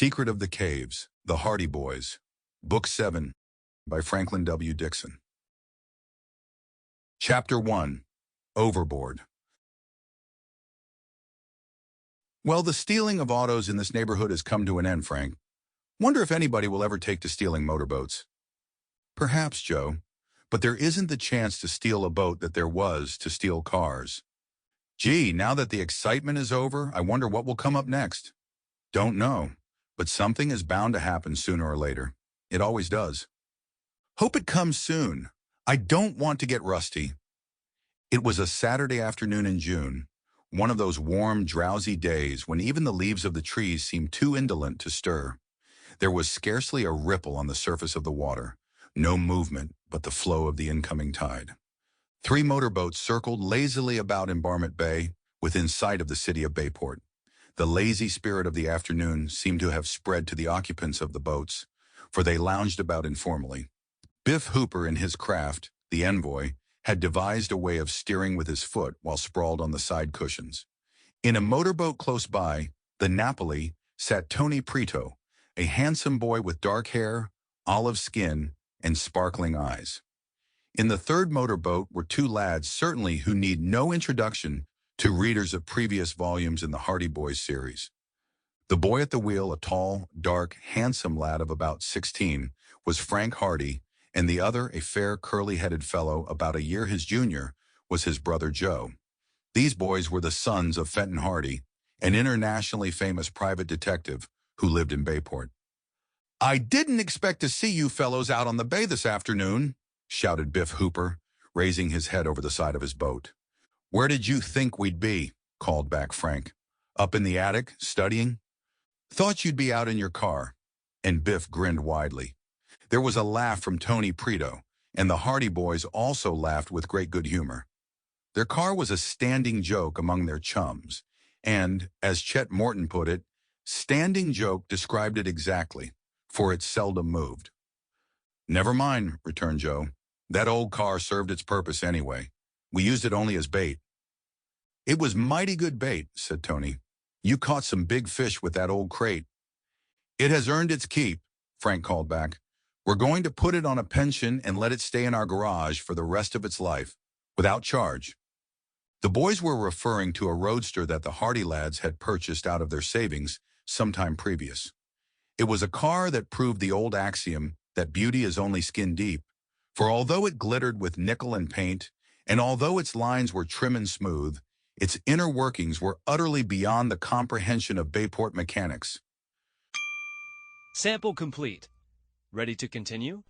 Secret of the Caves, The Hardy Boys, Book 7, by Franklin W. Dixon. Chapter 1, Overboard. Well, the stealing of autos in this neighborhood has come to an end, Frank. Wonder if anybody will ever take to stealing motorboats. Perhaps, Joe, but there isn't the chance to steal a boat that there was to steal cars. Gee, now that the excitement is over, I wonder what will come up next. Don't know, but something is bound to happen sooner or later. It always does. Hope it comes soon. I don't want to get rusty. It was a Saturday afternoon in June, one of those warm, drowsy days when even the leaves of the trees seemed too indolent to stir. There was scarcely a ripple on the surface of the water, no movement but the flow of the incoming tide. 3 motorboats circled lazily about Embarment Bay, within sight of the city of Bayport. The lazy spirit of the afternoon seemed to have spread to the occupants of the boats, for they lounged about informally. Biff Hooper in his craft, the Envoy, had devised a way of steering with his foot while sprawled on the side cushions. In a motorboat close by, the Napoli, sat Tony Preto, a handsome boy with dark hair, olive skin, and sparkling eyes. In the third motorboat were 2 lads certainly who need no introduction to readers of previous volumes in the Hardy Boys series. The boy at the wheel, a tall, dark, handsome lad of about 16, was Frank Hardy, and the other, a fair, curly-headed fellow about a year his junior, was his brother Joe. These boys were the sons of Fenton Hardy, an internationally famous private detective who lived in Bayport. "I didn't expect to see you fellows out on the bay this afternoon," shouted Biff Hooper, raising his head over the side of his boat. "Where did you think we'd be?" called back Frank. "Up in the attic, studying?" "Thought you'd be out in your car," and Biff grinned widely. There was a laugh from Tony Preto, and the Hardy Boys also laughed with great good humor. Their car was a standing joke among their chums, and, as Chet Morton put it, standing joke described it exactly, for it seldom moved. "Never mind," returned Joe. "That old car served its purpose anyway. We used it only as bait." "It was mighty good bait," said Tony. "You caught some big fish with that old crate." "It has earned its keep," Frank called back. "We're going to put it on a pension and let it stay in our garage for the rest of its life, without charge." The boys were referring to a roadster that the Hardy lads had purchased out of their savings sometime previous. It was a car that proved the old axiom that beauty is only skin deep, for although it glittered with nickel and paint, and although its lines were trim and smooth, its inner workings were utterly beyond the comprehension of Bayport mechanics. Sample complete. Ready to continue?